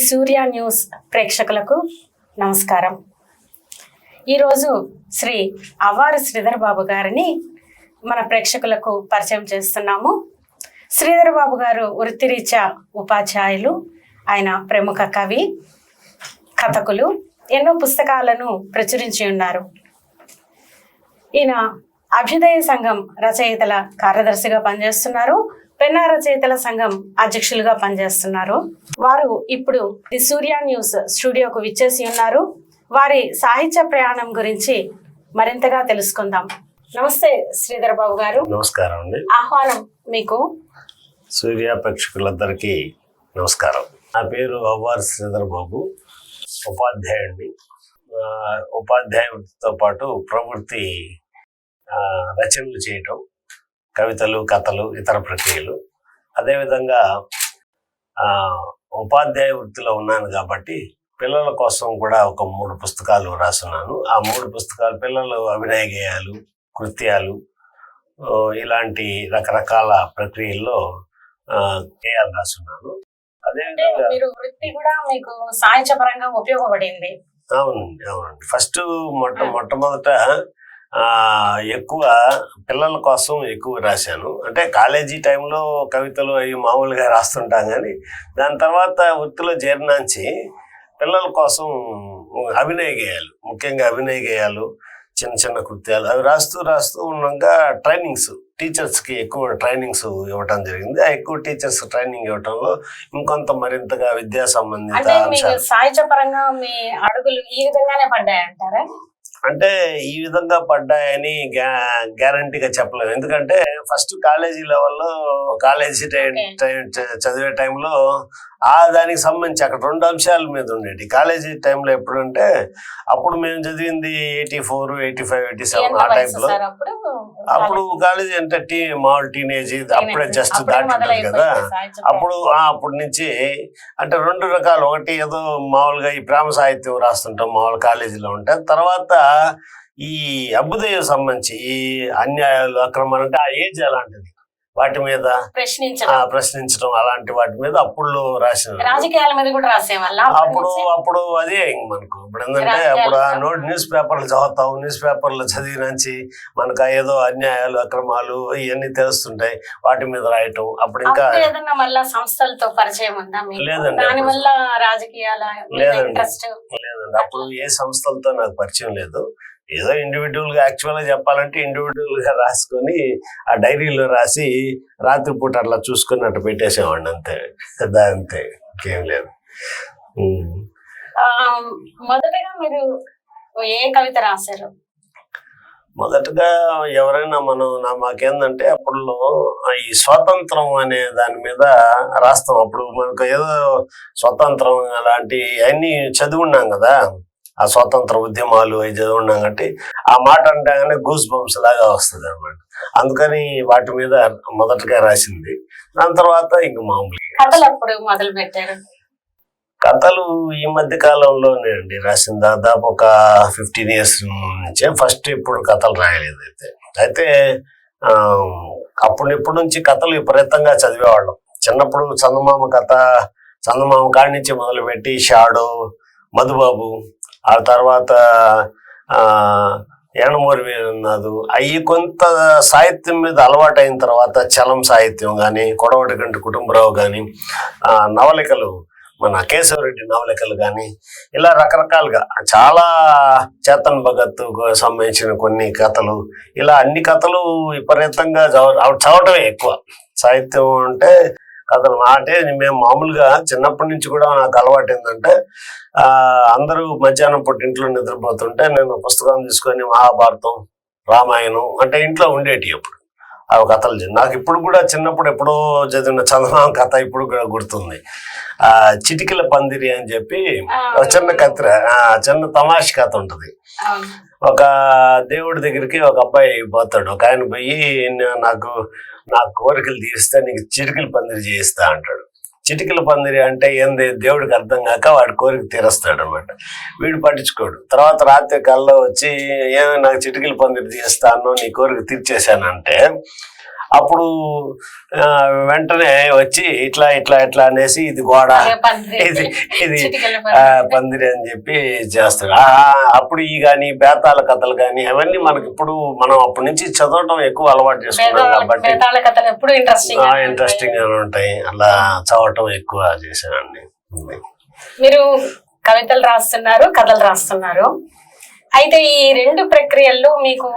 సూర్య news ప్రేక్షకులకు నమస్కారం. ఈరోజు శ్రీ అవ్వారు శ్రీధర్ బాబు గారిని మన ప్రేక్షకులకు పరిచయం చేస్తున్నాము. శ్రీధర్ బాబు గారు వృత్తిరీత్యా ఉపాధ్యాయులు, ఆయన ప్రముఖ కవి, కథకులు, ఎన్నో పుస్తకాలను ప్రచురించి ఉన్నారు. ఈయన అభ్యుదయ సంఘం రచయితల కార్యదర్శిగా పనిచేస్తున్నారు, పెన్నా రచయితల సంఘం అధ్యక్షులుగా పనిచేస్తున్నారు. వారు ఇప్పుడు ది సూర్య న్యూస్ స్టూడియోకు విచ్చేసి ఉన్నారు. వారి సాహిత్య ప్రయాణం గురించి మరింతగా తెలుసుకుందాం. నమస్తే శ్రీధర్ బాబు గారు. నమస్కారం అండి. ఆహ్వానం మీకు. సూర్య ప్రేక్షకులందరికీ నమస్కారం. నా పేరు అవ్వారు శ్రీధర్ బాబు, ఉపాధ్యాయుడిని. ఉపాధ్యాయుడితో పాటు ప్రవృత్తి రచనలు చేయటం, కవితలు, కథలు, ఇతర ప్రక్రియలు. అదేవిధంగా ఉపాధ్యాయ వృత్తిలో ఉన్నాను కాబట్టి పిల్లల కోసం కూడా ఒక 3 పుస్తకాలు రాస్తున్నాను. ఆ 3 పుస్తకాలు పిల్లలు అభినయ గేయాలు, కృత్యాలు, ఇలాంటి రకరకాల ప్రక్రియల్లో గేయాలు రాస్తున్నాను. అదేవిధంగా మీరు వృత్తి కూడా మీకు సాహిత్యపరంగా ఉపయోగపడింది. అవునండి. ఫస్ట్ మొట్టమొదట ఎక్కువ పిల్లల కోసం ఎక్కువ రాశాను. అంటే కాలేజీ టైంలో కవితలు అవి మామూలుగా రాస్తుంటాం, కానీ దాని తర్వాత వృత్తిలో చేరినాంచి పిల్లల కోసం అభినయ గేయాలు, ముఖ్యంగా అభినయ గేయాలు, చిన్న చిన్న కృత్యాలు అవి రాస్తూ ఉండగా ట్రైనింగ్స్, టీచర్స్కి ఎక్కువ ట్రైనింగ్స్ ఇవ్వటం జరిగింది. ఆ ఎక్కువ టీచర్స్ ట్రైనింగ్ ఇవ్వటంలో ఇంకొంత మరింతగా విద్యా సంబంధిత అంశాలు. సాహిత్యపరంగా మీ అడుగులు ఈ విధంగానే పడ్డాయంటారా? అంటే ఈ విధంగా పడ్డాయని గ్యారంటీగా చెప్పలేము. ఎందుకంటే ఫస్ట్ కాలేజీ లెవెల్లో, కాలేజీ చదివే టైంలో దానికి సంబంధించి అక్కడ 2 అంశాల మీద ఉండేది. కాలేజీ టైంలో ఎప్పుడంటే అప్పుడు మేము చదివింది 84, 85, 87 ఆ టైంలో. అప్పుడు కాలేజీ అంటే మామూలు టీనేజ్, అప్పుడే జస్ట్ దాటి కదా. అప్పటి నుంచి అంటే 2 రకాలు. ఒకటి ఏదో మామూలుగా ఈ ప్రేమ సాహిత్యం రాస్తుంటాం మామూలు కాలేజీలో ఉంటే, తర్వాత ఈ అభ్యుదయం సంబంధించి ఈ అన్యాయాలు, అక్రమాలు, అంటే ఆ ఏజ్ అలాంటిది, వాటి మీద ప్రశ్నించడం, అలాంటి వాటి మీద అప్పుడు రాసిన. రాజకీయాల మీద కూడా రాసేవాళ్ళ అప్పుడు అదే మనకు ఇప్పుడు ఏంటంటే అప్పుడు న్యూస్ పేపర్లు చదువుతాం, న్యూస్ పేపర్లు చదివినంచి మనకు ఏదో అన్యాయాలు, అక్రమాలు ఇవన్నీ తెలుస్తుంటాయి, వాటి మీద రాయటం. అప్పుడు ఇంకా సంస్థలతో పరిచయం ఉందా? లేదండి. లేదండి, అప్పుడు ఏ సంస్థలతో నాకు పరిచయం లేదు. ఏదో ఇండివిజువల్ గా, యాక్చువల్ గా చెప్పాలంటే ఇండివిజువల్ గా రాసుకొని ఆ డైరీలో రాసి రాత్రిపూట అట్లా చూసుకొని అట్లా పెట్టేసేవాడిని, అంతే. అంతే, ఇంకేం లేదు. మొదటగా మీరు ఏ కవిత రాశారు? మొదటగా ఎవరైనా మాకేందంటే అప్పుడులో ఈ స్వాతంత్రం అనే దాని మీద రాస్తాం. అప్పుడు మనకు ఏదో స్వాతంత్రం అలాంటి అన్ని చదివి ఉన్నాం కదా, ఆ స్వాతంత్ర ఉద్యమాలు అవి చదువున్నాం కాబట్టి ఆ మాట అంటేగానే గూస్ బంప్స్ లాగా వస్తుంది అనమాట. అందుకని వాటి మీద మొదటగా రాసింది. దాని తర్వాత ఇంక మామూలుగా మొదలు పెట్టారు. కథలు ఈ మధ్య కాలంలోనే అండి రాసింది. దాదాపు ఒక 15 years నుంచే. ఫస్ట్ ఇప్పుడు కథలు రాయలేదు. అయితే అప్పటి నుంచి కథలు విపరీతంగా చదివేవాళ్ళం. చిన్నప్పుడు చందమామ కాడి నుంచి మొదలుపెట్టి షాడో, మధుబాబు, ఆ తర్వాత యండమూరి వీరన్నాథు, అవి కొంత సాహిత్యం మీద అలవాటు అయిన తర్వాత చలం సాహిత్యం కానీ, కొడవటిగంటి కుటుంబరావు కానీ, నవలికలు, మన కేశవరెడ్డి నవలికలు కానీ, ఇలా రకరకాలుగా చాలా, చేతన్ భగత్ సంబంధించిన కొన్ని కథలు, ఇలా అన్ని కథలు విపరీతంగా చదవటమే ఎక్కువ. సాహిత్యం అంటే కథలు అంటే మేము మామూలుగా చిన్నప్పటి నుంచి కూడా నాకు అలవాటు ఏంటంటే, అందరూ మధ్యాహ్నం పూట ఇంట్లో నిద్రపోతుంటే నేను పుస్తకం తీసుకొని మహాభారతం, రామాయణం అంటే ఇంట్లో ఉండేటి అప్పుడు ఆ కథలు. నాకు ఇప్పుడు కూడా చిన్నప్పుడు ఎప్పుడో చదివిన చందమామ కథ ఇప్పుడు కూడా గుర్తుంది. చిటికల పందిరి అని చెప్పి ఒక చిన్న తమాష కథ ఉంటుంది. ఒక దేవుడి దగ్గరికి ఒక అబ్బాయి పోతాడు. ఒక ఆయన పోయి, నా కోరికలు తీరిస్తే నీకు చిటికల పందిరి చేయిస్తా అంటాడు. చిటికల పందిరి అంటే ఏంది దేవుడికి అర్థం కాక వాడి కోరిక తీరుస్తాడు అనమాట. వీడు పట్టించుకోడు. తర్వాత రాత్రి కల్లో వచ్చి, నాకు చిటికల పందిరి తీస్తాను, నీ కోరిక తీర్చేశానంటే అప్పుడు ఆ, వెంటనే వచ్చి ఇట్లా ఇట్లా ఇట్లా అనేసి ఇది గోడ, ఇది ఇది పందిరి అని చెప్పి చేస్తాడు. అప్పుడు ఈ గాని బేతాళ కథలు కానీ అవన్నీ మనకి ఇప్పుడు మనం అప్పటి నుంచి చదవటం ఎక్కువ అలవాటు చేసుకున్నాం కాబట్టి ఇంట్రెస్టింగ్ గా ఉంటాయి. అలా చదవటం ఎక్కువ చేశానండి. మీరు కవితలు రాస్తున్నారు, కథలు రాస్తున్నారు. అయితే ఈ రెండు ప్రక్రియల్లో మీకు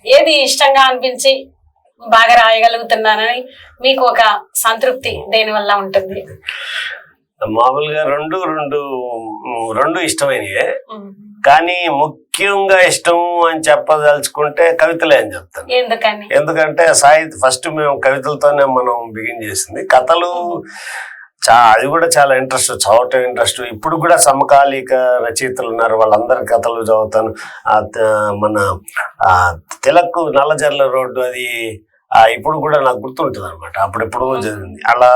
ఏది ఇష్టంగా అనిపించి బాగా రాయగలుగుతున్నానని మీకు ఒక సంతృప్తి దేని వల్ల ఉంటుంది? మామూలుగా రెండు ఇష్టమైనవే, కానీ ముఖ్యంగా ఇష్టం అని చెప్పదలుచుకుంటే కవితలే అని చెప్తాను. ఎందుకంటే సాహిత్య ఫస్ట్ మేము కవితలతోనే మనం బిగిన్ చేసింది. కథలు అది కూడా చాలా ఇంట్రెస్ట్, చదవటం ఇంట్రెస్ట్. ఇప్పుడు కూడా సమకాలీక రచయితలు ఉన్నారు, వాళ్ళందరి కథలు చదువుతాను. మన తిలక్ నల్లజర్ల రోడ్డు అది ఇప్పుడు కూడా నాకు గుర్తుంటుంది అనమాట, అప్పుడెప్పుడు జరిగింది. అలా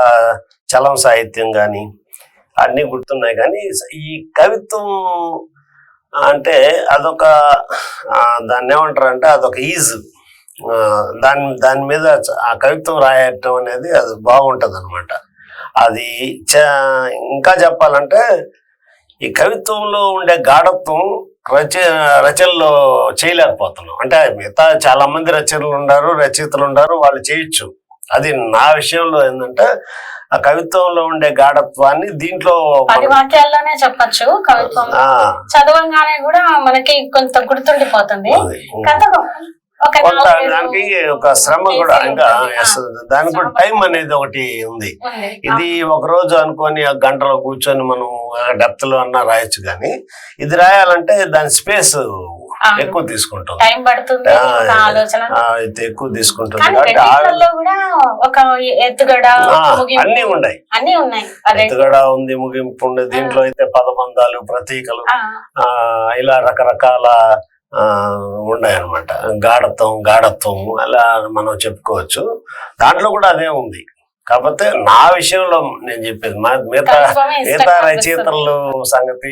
చలం సాహిత్యం కానీ అన్నీ గుర్తున్నాయి. కానీ ఈ కవిత్వం అంటే అదొక దాన్ని ఏమంటారు అంటే అదొక ఈజ్, దాని మీద ఆ కవిత్వం రాయటం అనేది అది బాగుంటుంది అనమాట. అది ఇంకా చెప్పాలంటే ఈ కవిత్వంలో ఉండే గాఢత్వం రచనలో చేయలేకపోతున్నాం. అంటే మిగతా చాలా మంది రచయితలు ఉన్నారు, వాళ్ళు చేయొచ్చు. అది నా విషయంలో ఏంటంటే ఆ కవిత్వంలో ఉండే గాఢత్వాన్ని దీంట్లో 10 వాక్యాల్లోనే చెప్పచ్చు. కవిత్వం చదవంగానే కూడా మనకి కొంత గుర్తుండిపోతుంది. కొంత దానికి ఒక శ్రమ కూడా, ఇంకా దానికి కూడా టైం అనేది ఒకటి ఉంది. ఇది ఒక రోజు అనుకొని ఆ గంటలో కూర్చొని మనం డెప్త్ లో అన్నా రాయొచ్చు, కానీ ఇది రాయాలంటే దాని స్పేస్ ఎక్కువ తీసుకుంటుంది, ఎక్కువ తీసుకుంటుంది. అన్ని ఉన్నాయి, ఎత్తుగడ ఉంది, ముగింపు ఉంది. దీంట్లో అయితే పదబంధాలు, ప్రతీకలు, ఇలా రకరకాల ఉన్నాయన్నమాట. గాఢత్వం అలా మనం చెప్పుకోవచ్చు. దాంట్లో కూడా అదే ఉంది. కాకపోతే నా విషయంలో నేను చెప్పేది మిగతా రచయితల సంగతి,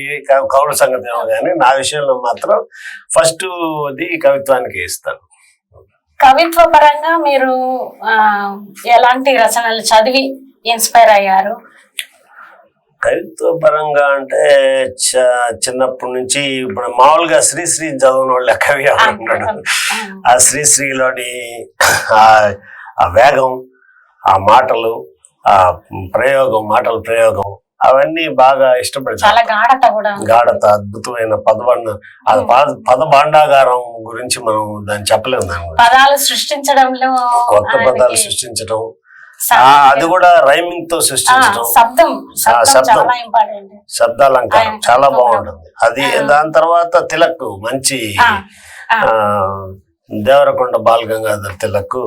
కవుల సంగతి ఏమో కానీ నా విషయంలో మాత్రం ఫస్ట్ ఇది కవిత్వానికి ఇస్తాను. కవిత్వ పరంగా మీరు ఎలాంటి రచనలు చదివి ఇన్స్పైర్ అయ్యారు? కవిత్వ పరంగా అంటే చిన్నప్పటి నుంచి ఇప్పుడు మామూలుగా శ్రీశ్రీ చదవని వాళ్ళ కవి ఎవరున్నాడు? ఆ శ్రీశ్రీలోని ఆ వేగం, ఆ మాటలు, ఆ మాటల ప్రయోగం అవన్నీ బాగా ఇష్టపడతాను. గాఢత, అద్భుతమైన పద భాండాగారం గురించి మనం దాన్ని చెప్పలేము. దాని పదాలు సృష్టించడంలో, కొత్త పదాలు సృష్టించడం, అది కూడా రైమింగ్ తో సృష్టించడం, శబ్దాలంకారం చాలా బాగుంటుంది అది. దాని తర్వాత తిలక్ మంచి దేవరకొండ బాలగంగాధర్ తిలక్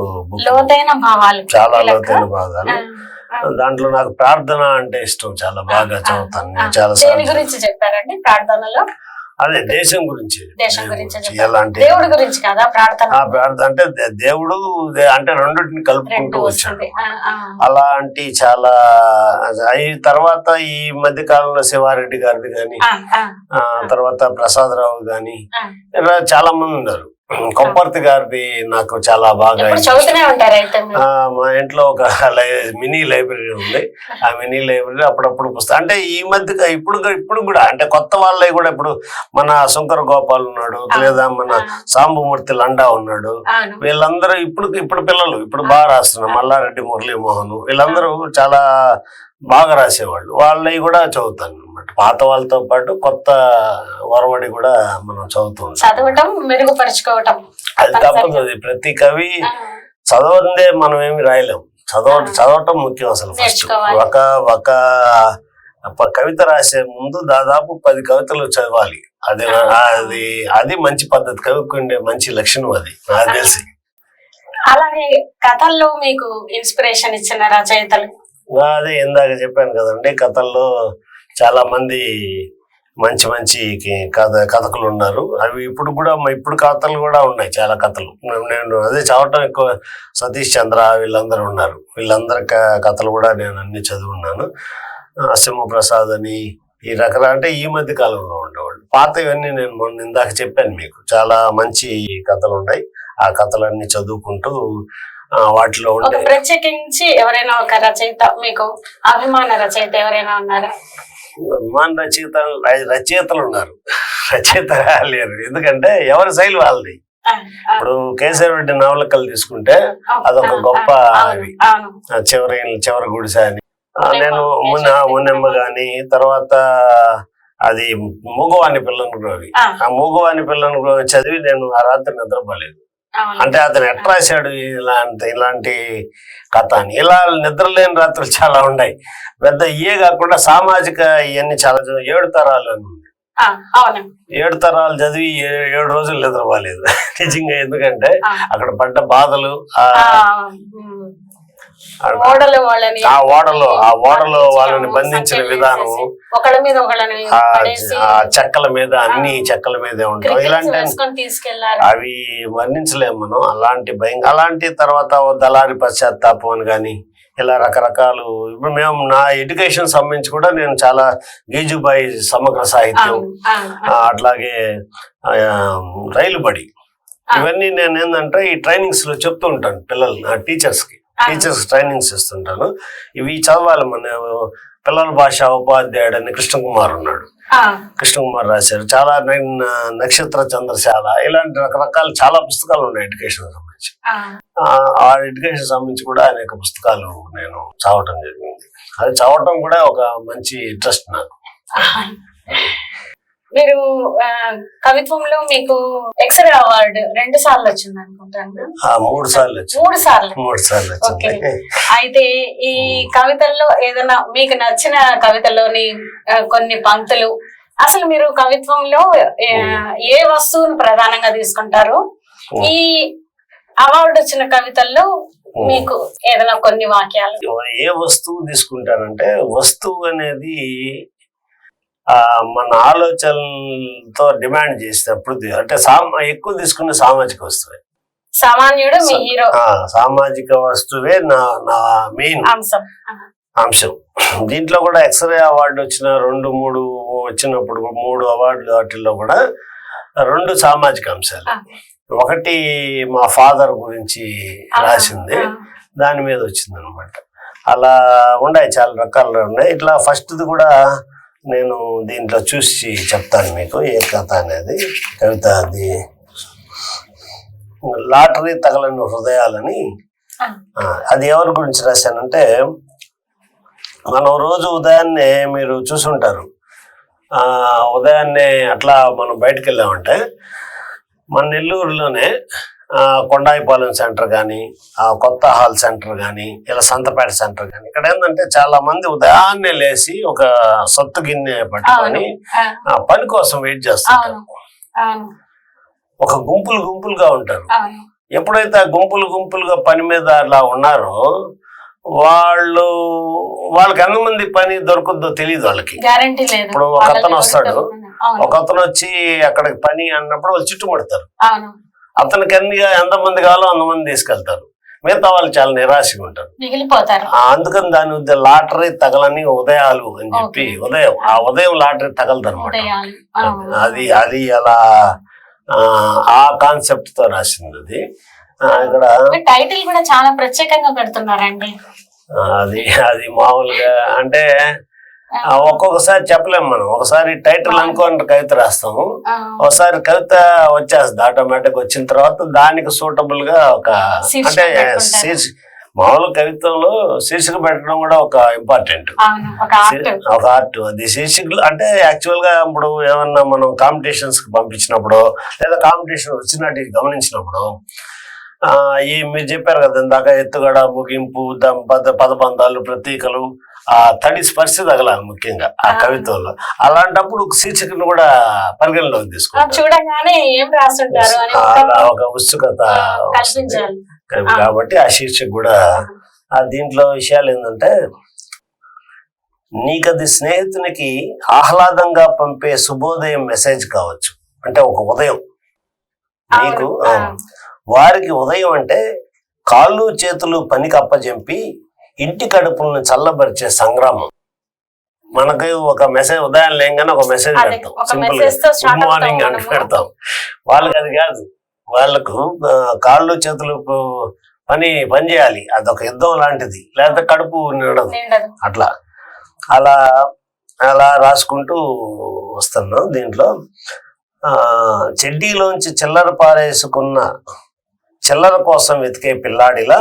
చాలా లోతైన భావాలు. దాంట్లో నాకు ప్రార్థన అంటే ఇష్టం, చాలా బాగా చదువుతాను నేను. చాలా గురించి చెప్పారండి ప్రార్థనలో? అదే దేశం గురించి, ఎలాంటి దేవుడి గురించి కదా ప్రార్థన అంటే దేవుడు అంటే రెండింటిని కలుపుకుంటూ వచ్చాడు. అలాంటి చాలా అయిన తర్వాత ఈ మధ్య కాలంలో శివారెడ్డి గారిది కానీ, తర్వాత ప్రసాదరావు గాని, చాలా మంది ఉన్నారు. కొప్పర్తి గారిది నాకు చాలా బాగా. మా ఇంట్లో ఒక మినీ లైబ్రరీ ఉంది. ఆ మినీ లైబ్రరీ అప్పుడప్పుడు పుస్తకం, అంటే ఈ మధ్య ఇప్పుడు కూడా అంటే కొత్త వాళ్ళవి కూడా, ఇప్పుడు మన శంకర గోపాల్ ఉన్నాడు, లేదా మన సాంబమూర్తి లండా ఉన్నాడు. వీళ్ళందరూ ఇప్పుడు పిల్లలు ఇప్పుడు బాగా రాస్తున్నారు. మల్లారెడ్డి మురళీమోహన్ వీళ్ళందరూ చాలా బాగా రాసేవాళ్ళు. వాళ్ళవి కూడా చదువుతాను అనమాట. పాత వాళ్ళతో పాటు కొత్త వరవడి కూడా మనం చదవటం, మెరుగుపరుచుకోవటం అది తప్పదు. ప్రతి కవి చదవందే మనం ఏమి రాయలేం. చదవటం ముఖ్యం. అసలు ఫస్ట్ ఒక కవిత రాసే ముందు దాదాపు 10 కవితలు చదవాలి. అది మంచి పద్ధతి, కవికుండే మంచి లక్షణం అది నాకు తెలిసి. అలాగే కథల్లో మీకు ఇన్స్పిరేషన్ ఇచ్చిన రచయితలు? అదే ఇందాక చెప్పాను కదండి, కథల్లో చాలా మంది మంచి కథకులు ఉన్నారు. అవి ఇప్పుడు కథలు కూడా ఉన్నాయి, చాలా కథలు. నేను అదే చదవటం ఎక్కువ. సతీష్ చంద్ర వీళ్ళందరూ ఉన్నారు. వీళ్ళందరి కథలు కూడా నేను అన్ని చదువున్నాను. సింహప్రసాద్ అని ఈ రకరకాల, అంటే ఈ మధ్య కాలంలో ఉండేవాళ్ళు. పాత ఇవన్నీ నేను మొన్న ఇందాక చెప్పాను మీకు, చాలా మంచి కథలు ఉన్నాయి. ఆ కథలన్నీ చదువుకుంటూ వాటిలో ఒక ఉండే ప్రత్యేకించి ఎవరైనా ఒక రచయిత మీకు అభిమాన రచయిత ఎవరైనా ఉన్నారా? మన రచయితలు ఉన్నారు, రచయిత లేరు. ఎందుకంటే ఎవరి శైలి వాళ్ళది. ఇప్పుడు కేశవరెడ్డి నవలకలు తీసుకుంటే అదొక గొప్ప అవి. చివరి గుడిసె అని నేను మున్నెమ్మ గాని, తర్వాత అది మూగవాణి పిల్లను అవి. ఆ మూగవాణి పిల్లను చదివి నేను ఆ రాత్రి నిద్రపోలేదు. అంటే అతను ఎట్లా రాశాడు ఇలాంటి కథ అని. ఇలా నిద్రలేని రాత్రులు చాలా ఉన్నాయి. పెద్ద ఇయే కాకుండా సామాజిక ఇవన్నీ చాలా 7 తరాలు అని ఉంది. 7 తరాలు చదివి 7 రోజులు నిద్రపోలేదు నిజంగా. ఎందుకంటే అక్కడ పడ్డ బాధలు, ఆ ఓడలో వాళ్ళని బంధించిన విధానం, ఆ చెక్కల మీద, అన్ని చెక్కల మీదే ఉంటాం. ఇలాంటి అవి వర్ణించలేము మనం. అలాంటి తర్వాత దళారి పశ్చాత్తాపం అని కానీ ఇలా రకరకాలు. ఇప్పుడు మేము నా ఎడ్యుకేషన్ సంబంధించి కూడా నేను చాలా గీజుబాయి సమగ్ర సాహిత్యం, అట్లాగే రైలు బడి, ఇవన్నీ నేను ఏంటంటే ఈ ట్రైనింగ్స్ లో చెప్తూ ఉంటాను పిల్లలు, నా టీచర్స్ ట్రైనింగ్స్ ఇస్తుంటాను. ఇవి చదవాలి. మన పిల్లల భాష ఉపాధ్యాయుడు అని కృష్ణకుమార్ ఉన్నాడు, కృష్ణకుమార్ రాశారు. చాలా నక్షత్ర చంద్రశాల, ఇలాంటి రకరకాల చాలా పుస్తకాలు ఉన్నాయి ఎడ్యుకేషన్ సంబంధించి. ఆ ఎడ్యుకేషన్ సంబంధించి కూడా అనేక పుస్తకాలు నేను చదవటం జరిగింది. అది చదవటం కూడా ఒక మంచి ఇంట్రెస్ట్ నాకు. మీరు కవిత్వంలో మీకు ఎక్సరే అవార్డు 2 సార్లు వచ్చింది అనుకుంటాను. 3 సార్లు వచ్చింది. అయితే ఈ కవితల్లో ఏదైనా మీకు నచ్చిన కవితలోని కొన్ని పంక్తులు, అసలు మీరు కవిత్వంలో ఏ వస్తువును ప్రధానంగా తీసుకుంటారు? ఈ అవార్డు వచ్చిన కవితల్లో మీకు ఏదైనా కొన్ని వాక్యాలు? ఏ వస్తువు తీసుకుంటానంటే, వస్తువు అనేది మన ఆలోచనలతో డిమాండ్ చేసినప్పుడు, అంటే ఎక్కువ తీసుకునే సామాజిక వస్తువే. సామాన్యుడు మీ హీరో. సామాజిక వస్తువే నా మెయిన్ అంశం. దీంట్లో కూడా ఎక్స్రే అవార్డు వచ్చిన 2-3 వచ్చినప్పుడు 3 అవార్డులు వాటిల్లో కూడా 2 సామాజిక అంశాలు. ఒకటి మా ఫాదర్ గురించి రాసింది, దాని మీద వచ్చింది అనమాట. అలా ఉన్నాయి, చాలా రకాలు ఉన్నాయి. ఇట్లా ఫస్ట్ది కూడా నేను దీంట్లో చూసి చెప్తాను మీకు ఏ కథ అనేది. కవిత అది లాటరీ తగలని హృదయాలని. అది ఎవరి గురించి రాశానంటే, మనం రోజు ఉదయాన్నే మీరు చూసుంటారు, ఉదయాన్నే అట్లా మనం బయటకు వెళ్ళామంటే మన నెల్లూరులోనే కొండాయిపాలెం సెంటర్ కానీ, కొత్త హాల్ సెంటర్ కానీ, ఇలా సంతపేట సెంటర్ కానీ, ఇక్కడ ఏంటంటే చాలా మంది ఉదయాన్నే లేచి ఒక సత్తు గిన్నె పట్టుకొని పని కోసం వెయిట్ చేస్తుంటారు. ఒక గుంపులుగా ఉంటారు. ఎప్పుడైతే ఆ గుంపులుగా పని మీద అలా ఉన్నారో వాళ్ళకి ఎంతమంది పని దొరుకుద్దో తెలియదు వాళ్ళకి. ఇప్పుడు ఒక అతను వస్తాడు, ఒక అతను వచ్చి అక్కడికి పని అన్నప్పుడు వాళ్ళు చుట్టుముడతారు. అతనికి ఎంతమంది కావాలో అంతమంది తీసుకెళ్తారు. మిగతా వాళ్ళు చాలా నిరాశగా ఉంటారు, అందుకని దాని లాటరీ తగలని ఉదయాలు అని చెప్పి ఉదయం లాటరీ తగలదు అనమాట. అది అలా ఆ కాన్సెప్ట్ తో రాసింది అది. ఇక్కడ టైటిల్ కూడా చాలా ప్రత్యేకంగా పెడుతున్నారండి. అది మామూలుగా అంటే ఒక్కొక్కసారి చెప్పలేము మనం. ఒకసారి టైటిల్ అనుకోని కవిత రాస్తాము, ఒకసారి కవిత వచ్చేస్తుంది ఆటోమేటిక్. వచ్చిన తర్వాత దానికి సూటబుల్ గా ఒక, అంటే మామూలు కవిత్వంలో శీర్షిక పెట్టడం కూడా ఒక ఇంపార్టెంట్, ఒక ఆర్ట్. అది శీర్షికలు అంటే యాక్చువల్ గా ఇప్పుడు ఏమన్నా మనం కాంపిటీషన్స్ కి పంపించినప్పుడు, లేదా కాంపిటీషన్ వచ్చినట్టు గమనించినప్పుడు, మీరు చెప్పారు కదా ఇందాక, ఎత్తుగడ, ముగింపు, పదబంధాలు, ప్రతీకలు, ఆ తడి స్పర్శ తగలాలి ముఖ్యంగా ఆ కవిత్వంలో. అలాంటప్పుడు శీర్షికను కూడా పరిగణలోకి తీసుకుంటారు, ఒక ఉత్సుకత. కాబట్టి ఆ శీర్షిక కూడా దీంట్లో విషయాలు ఏంటంటే, నీకది స్నేహితునికి ఆహ్లాదంగా పంపే శుభోదయం మెసేజ్ కావచ్చు. అంటే ఒక ఉదయం నీకు, వారికి ఉదయం అంటే కాళ్ళు చేతులు పనికి అప్పజెంపి ఇంటి కడుపులను చల్లబరిచే సంగ్రామం. మనకి ఒక మెసేజ్ ఉదయం లేగానే ఒక మెసేజ్ పెడతాం, సింపుల్ గా గుడ్ మార్నింగ్ అని పెడతాం. వాళ్ళకి అది కాదు, వాళ్ళకు కాళ్ళు చేతులు పని చేయాలి, అదొక యుద్ధం లాంటిది, లేకపోతే కడుపు నిండదు. నిండదు. అట్లా అలా అలా రాసుకుంటూ వస్తున్నాం. దీంట్లో చెడ్డీలోంచి చిల్లర పారేసుకున్న చిల్లర కోసం వెతికే పిల్లాడిలా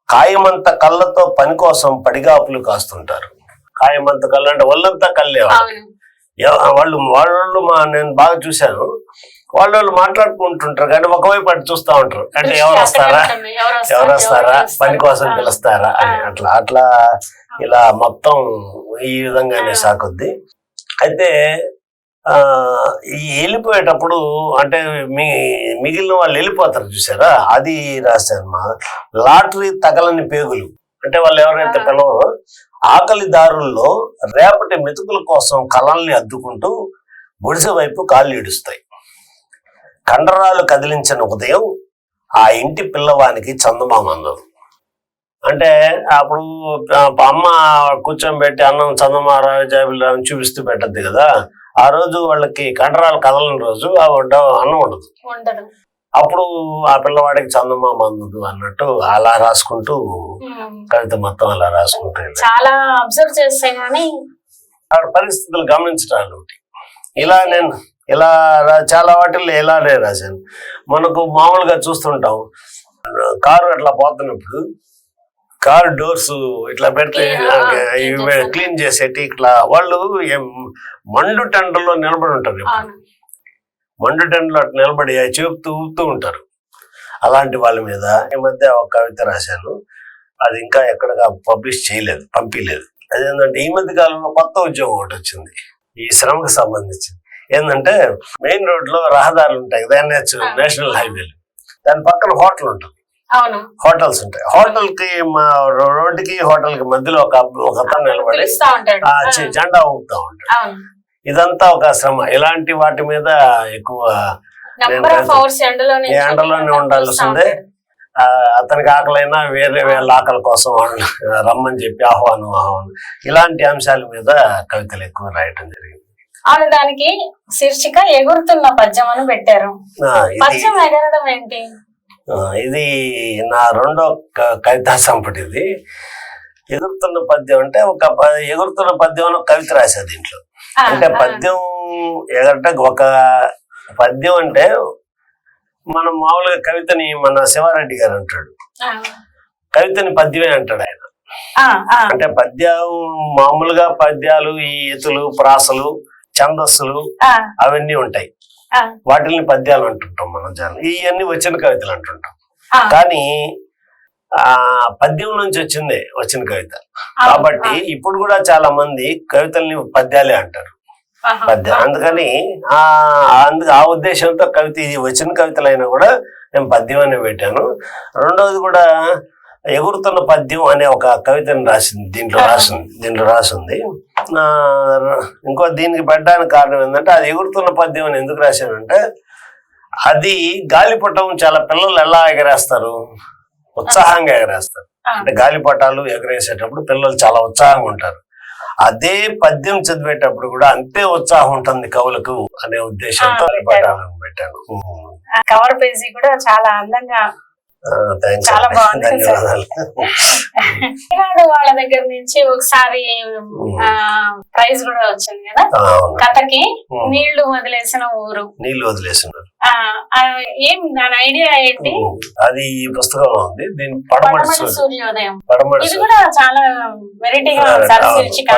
కాయమంత కళ్ళతో పని కోసం పడిగాపులు కాస్తుంటారు. కాయమంత కళ్ళు అంటే ఒళ్ళంతా కళ్ళేవాళ్ళు. వాళ్ళు నేను బాగా చూశాను, వాళ్ళు మాట్లాడుకుంటుంటారు కానీ ఒకవైపు అటు చూస్తూ ఉంటారు. అంటే ఎవరు వస్తారా పని కోసం పిలుస్తారా అని. అట్లా ఇలా మొత్తం ఈ విధంగానే సాగుద్ది. అయితే ఈ వెళ్ళిపోయేటప్పుడు అంటే మిగిలిన వాళ్ళు వెళ్ళిపోతారు చూసారా, అది రాశారు. లాటరీ తగలని పేగులు అంటే వాళ్ళు ఎవరైతే పిలవరో ఆకలి దారుల్లో రేపటి మెతుకుల కోసం కళల్ని అద్దుకుంటూ గుడిసె వైపు కాళ్ళు ఈడుస్తాయి. కండరాలు కదిలించిన ఉదయం ఆ ఇంటి పిల్లవానికి చందమామ అందదు. అంటే అప్పుడు అమ్మ కూర్చొని అన్నం చందమామ జాబిలు చూపిస్తూ పెట్టద్దు కదా, ఆ రోజు వాళ్ళకి కండరాలు కదలని రోజు అన్నం ఉండదు. అప్పుడు ఆ పిల్లవాడికి చందమామ అందదు అన్నట్టు అలా రాసుకుంటూ కవిత మొత్తం అలా రాసుకుంటూ చాలా అబ్జర్వ్ చేస్తే గానీ పరిస్థితులు గమనించడానికి ఒకటి. ఇలా చాలా వాటిల్లో ఇలానే రాశాను. మనకు మామూలుగా చూస్తుంటాం కారు అట్లా పోతున్నప్పుడు కారు డోర్స్ ఇట్లా పెడితే క్లీన్ చేసేటి ఇట్లా వాళ్ళు మండు టెండర్లో నిలబడి ఉంటారు. మండు టెండర్లో అట్లా నిలబడి చెబుతూ ఊపుతూ ఉంటారు. అలాంటి వాళ్ళ మీద ఈ మధ్య ఒక కవిత రాశాను, అది ఇంకా ఎక్కడగా పబ్లిష్ చేయలేదు, పంపించలేదు. అదేంటంటే ఈ మధ్య కాలంలో కొత్త ఉద్యోగం ఒకటి వచ్చింది ఈ శ్రమకు సంబంధించింది. ఏంటంటే మెయిన్ రోడ్ లో రహదారులు ఉంటాయి కదా, NH నేషనల్ హైవేలు, దాని పక్కన హోటల్ ఉంటుంది, హోటల్స్ ఉంటాయి. హోటల్ కి రోడ్డుకి హోటల్ కి మధ్యలో ఒక అతను నిలబడి జెండా ఊపుతా ఉంటాడు. ఇదంతా ఒక శ్రమ. ఇలాంటి వాటి మీద ఎక్కువ ఎండలోనే ఉండాల్సిందే. అతనికి ఆకలైనా వేరే వేరే ఆకలి కోసం రమ్మని చెప్పి ఆహ్వానం ఇలాంటి అంశాల మీద కవితలు ఎక్కువ రాయటం జరిగింది. అవును, దానికి శీర్షిక ఎగురుతున్న పద్యం అని పెట్టారు. పద్యం ఎగరడం ఏంటి? ఇది నా రెండో కవితా సంపుటి. ఇది ఎగురుతున్న పద్యం అంటే ఎగురుతున్న పద్యం అని కవిత రాశారు దీంట్లో. అంటే పద్యం ఎగరట ఒక పద్యం అంటే మనం మామూలుగా కవితని మన శివారెడ్డి గారు అంటాడు, కవితని పద్యమే అంటాడు ఆయన. అంటే పద్యం మామూలుగా పద్యాలు ఈ ఎతులు ప్రాసలు ఛందస్సులు అవన్నీ ఉంటాయి, వాటిని పద్యాలు అంటుంటాం మనం. జనం ఇవన్నీ వచ్చిన కవితలు అంటుంటాం. కానీ పద్యం నుంచి వచ్చిన కవిత కాబట్టి ఇప్పుడు కూడా చాలా మంది కవితల్ని పద్యాలే అంటారు, పద్యం. అందుకని ఆ ఉద్దేశంతో కవిత ఇది వచ్చిన కవితలైనా కూడా నేను పద్యం అని పెట్టాను. రెండవది కూడా ఎగురుతున్న పద్యం అనే ఒక కవితను దీంట్లో రాసింది. ఇంకో దీనికి పెట్టడానికి కారణం ఏంటంటే అది ఎగురుతున్న పద్యం అని ఎందుకు రాశానంటే అది గాలిపటం చాలా పిల్లలు ఎలా ఎగరేస్తారు, ఉత్సాహంగా ఎగరేస్తారు. అంటే గాలిపటాలు ఎగరేసేటప్పుడు పిల్లలు చాలా ఉత్సాహంగా ఉంటారు. అదే పద్యం చదివేటప్పుడు కూడా అంతే ఉత్సాహం ఉంటుంది కవులకు అనే ఉద్దేశంతో గాలిపటాలను పెట్టాను. కవర్ పేజీ కూడా చాలా అందంగా, చాలా బాగుంది. వాళ్ళ దగ్గర నుంచి ఒకసారి ప్రైజ్ కూడా వచ్చింది కదా కథకి, నీళ్లు వదిలేసిన ఊరు. ఏం దాని ఐడియా ఏంటి? అది ఈ పుస్తకంలో ఉంది. దీని పడమటి సూర్యోదయం, ఇది కూడా చాలా వెరైటీగా శీర్షిక.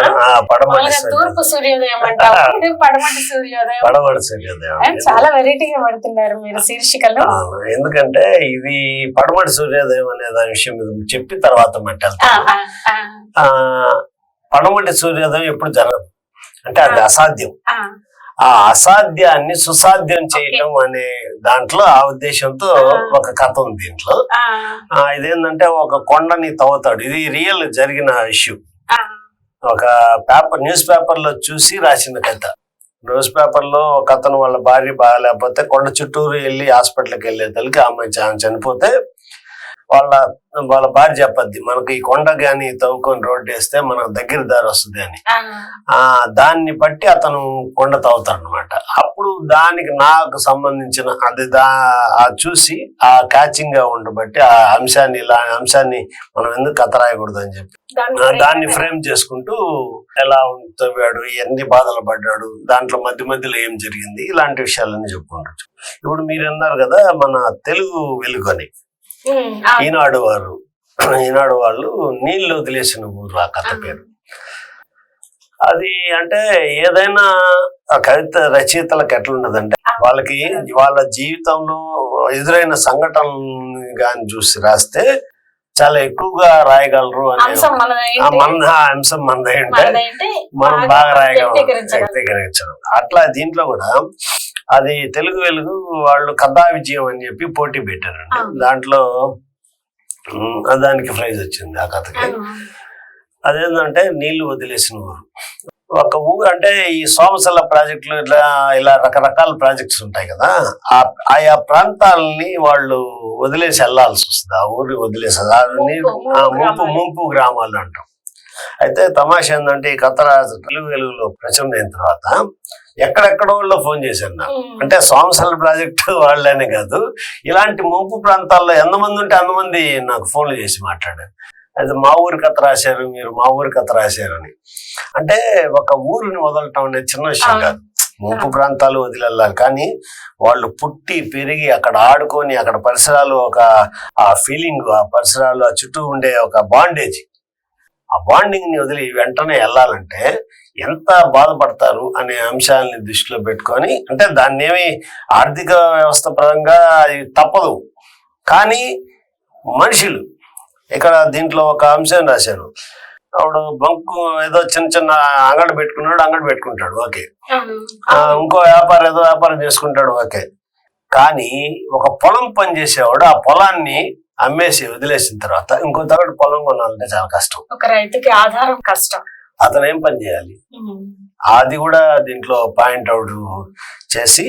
తూర్పు సూర్యోదయం అంటారు, పడమటి సూర్యోదయం. చాలా వెరైటీగా పడుతున్నారు మీరు శీర్షికలు. ఎందుకంటే ఇది పడమటి సూర్యోదయం అనే దాని విషయం చెప్పి తర్వాత మాట్లాడతాను. పడమటి సూర్యోదయం ఎప్పుడు జరగదు, అంటే అది అసాధ్యం. ఆ అసాధ్యాన్ని సుసాధ్యం చేయటం అనే దాంట్లో ఆ ఉద్దేశంతో ఒక కథ ఉంది దీంట్లో. ఇదేంటంటే ఒక కొండని తవ్వుతాడు. ఇది రియల్ జరిగిన ఇష్యూ. ఒక న్యూస్ పేపర్ లో చూసి రాసిన కథ. న్యూస్ పేపర్ లో ఒక అతను వాళ్ళ భార్య బాగాలేకపోతే కొండ చుట్టూరు వెళ్ళి హాస్పిటల్కి వెళ్ళే తల్లికి ఆమె చనిపోతే వాళ్ళ వాళ్ళ భార్య చెప్పద్ది, మనకి ఈ కొండ గాని తవ్వుకొని రోడ్డు వేస్తే మనకు దగ్గర దారి వస్తుంది అని. దాన్ని బట్టి అతను కొండ తవ్వుతాడు అనమాట. అప్పుడు దానికి నాకు సంబంధించిన అది చూసి ఆ క్యాచింగ్ గా ఉండబట్టి ఆ అంశాన్ని, ఇలా అంశాన్ని మనం ఎందుకు కథ రాయకూడదు అని చెప్పి దాన్ని ఫ్రేమ్ చేసుకుంటూ ఎలా తవ్వాడు, ఎన్ని బాధలు పడ్డాడు, దాంట్లో మధ్య మధ్యలో ఏం జరిగింది, ఇలాంటి విషయాలన్నీ చెప్పుకుంటారు. ఇప్పుడు మీరు అన్నారు కదా మన తెలుగు వెలుగు అని, ఈనాడు వాళ్ళు నీళ్ళు వదిలేసిన ఊరు ఆ కథ పేరు. అది అంటే ఏదైనా కవిత రచయితలకు ఎట్లుండదంటే వాళ్ళకి వాళ్ళ జీవితంలో ఎదురైన సంఘటనలు కానీ చూసి రాస్తే చాలా ఎక్కువగా రాయగలరు అనే అంశం మనదే అంటే మనం బాగా వ్యక్తీకరించడం. అట్లా దీంట్లో కూడా అది తెలుగు వెలుగు వాళ్ళు కథా విజయం అని చెప్పి పోటీ పెట్టారండి. దాంట్లో దానికి ప్రైజ్ వచ్చింది ఆ కథకి. అదేంటంటే నీళ్లు వదిలేసిన ఊరు. ఒక ఊరు అంటే ఈ సోమశల ప్రాజెక్టులు ఇలా రకరకాల ప్రాజెక్ట్స్ ఉంటాయి కదా, ఆయా ప్రాంతాలని వాళ్ళు వదిలేసి వెళ్లాల్సి వస్తుంది. ఆ ఊరిని వదిలేసి ముంపు గ్రామాలు అంటాం. అయితే తమాషా ఏంటంటే ఈ కథ తెలుగు వెలుగులో ప్రచురణ అయిన తర్వాత ఎక్కడెక్కడో ఫోన్ చేశారు నాకు. అంటే సోమశల ప్రాజెక్టు వాళ్ళనే కాదు, ఇలాంటి ముంపు ప్రాంతాల్లో ఎంతమంది ఉంటే అంతమంది నాకు ఫోన్లు చేసి మాట్లాడారు. అయితే మా ఊరి కథ రాశారు, మీరు మా ఊరి కథ రాశారని. అంటే ఒక ఊరిని వదలటం అనేది చిన్న విషయం కాదు. ముంపు ప్రాంతాలు వదిలేళ్ళాలి, కానీ వాళ్ళు పుట్టి పెరిగి అక్కడ ఆడుకొని అక్కడ పరిసరాలు ఆ ఫీలింగ్, ఆ పరిసరాలు, ఆ చుట్టూ ఉండే ఒక బాండేజ్, ఆ బాండింగ్ ని వదిలి వెంటనే వెళ్ళాలంటే ఎంత బాధపడతారు అనే అంశాలని దృష్టిలో పెట్టుకొని, అంటే దాన్ని ఏమి ఆర్థిక వ్యవస్థ పరంగా అది తప్పదు, కానీ మనుషులు ఇక్కడ దీంట్లో ఒక అంశం రాశాను. అప్పుడు బంకు ఏదో చిన్న అంగడి పెట్టుకుంటాడు, ఓకే. ఇంకో వ్యాపారం చేసుకుంటాడు, ఓకే. కానీ ఒక పొలం పని చేసేవాడు ఆ పొలాన్ని అమ్మేసి వదిలేసిన తర్వాత ఇంకో తరగతి పొలం కొనాలంటే చాలా కష్టం. ఒక రైతుకి ఆధారం కష్టం. అతను ఏం పని చేయాలి, అది కూడా దీంట్లో పాయింట్ అవుట్ చేసి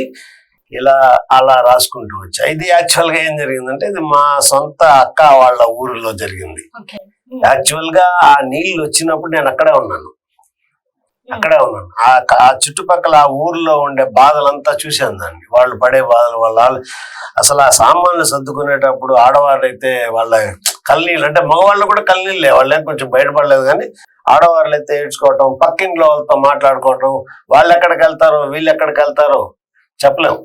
ఇలా అలా రాసుకుంటూ వచ్చా. ఇది యాక్చువల్ గా ఏం జరిగిందంటే ఇది మా సొంత అక్క వాళ్ళ ఊరిలో జరిగింది. యాక్చువల్ గా ఆ నీళ్ళు వచ్చినప్పుడు నేను అక్కడే ఉన్నాను. ఆ చుట్టుపక్కల ఆ ఊర్లో ఉండే బాధలంతా చూశాను. దాన్ని వాళ్ళు పడే బాధలు, అసలు ఆ సామాన్లు సర్దుకునేటప్పుడు ఆడవాళ్ళు అయితే వాళ్ళ కళ్ళనీళ్ళు, అంటే మగవాళ్ళు కూడా కళ్ళనీళ్ళే, వాళ్ళేం కొంచెం బయటపడలేదు, కానీ ఆడవాళ్ళు అయితే ఏడ్చుకోవటం, పక్కింట్లో వాళ్ళతో మాట్లాడుకోవటం, వాళ్ళు ఎక్కడికి వెళ్తారో వీళ్ళు ఎక్కడికి వెళ్తారో చెప్పలేము,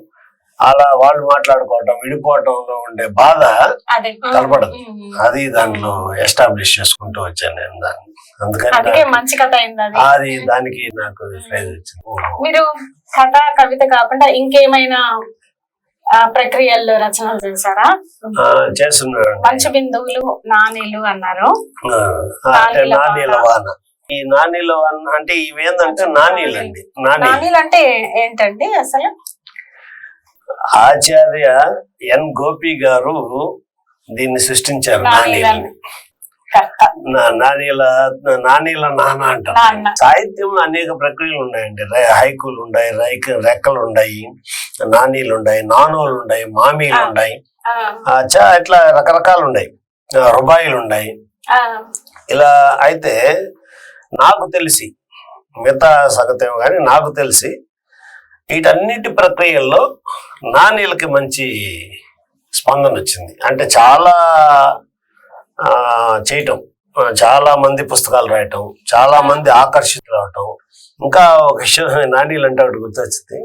అలా వాళ్ళు మాట్లాడుకోవటం, విడిపోవటంలో ఉండే బాధ కనపడదు. అది దాంట్లో ఎస్టాబ్లిష్ చేసుకుంటూ వచ్చాను నేను దాన్ని. అందుకని మంచి కథ అది దానికి నాకు ప్రైజ్ వచ్చింది. మీరు కథ కవిత కాకుండా ఇంకేమైనా ప్రక్రియల్లో రచనలు చేశారా? చేస్తున్నాడు. పంచ బిందువులు, నాణీలు అన్నారు. నాణీల వాన. ఈ నాణీల వాన అంటే ఇవేంటంటే నాణీలు అండి. నాణీలు అంటే ఏంటండి అసలు? ఆచార్య ఎన్ గోపి గారు దీన్ని సృష్టించారు నాణీలని. నాణీల నాన్న అంటారు. సాహిత్యంలో అనేక ప్రక్రియలు ఉన్నాయండి. హైకులు ఉన్నాయి, రెక్కలు ఉన్నాయి, నాణీలు ఉన్నాయి, నాణోలు ఉన్నాయి, మామీలు ఉన్నాయి, ఇట్లా రకరకాలు ఉన్నాయి, రుబాయిలు ఉన్నాయి. ఇలా అయితే నాకు తెలిసి, మిగతా సగతేమో కానీ నాకు తెలిసి వీటన్నిటి ప్రక్రియల్లో నాణీలకి మంచి స్పందన వచ్చింది. అంటే చాలా చేయటం, చాలా మంది పుస్తకాలు రాయటం, చాలా మంది ఆకర్షితులు అవటం. ఇంకా ఒక విషయం నాణీలు అంటే ఒకటి గుర్తొచ్చింది.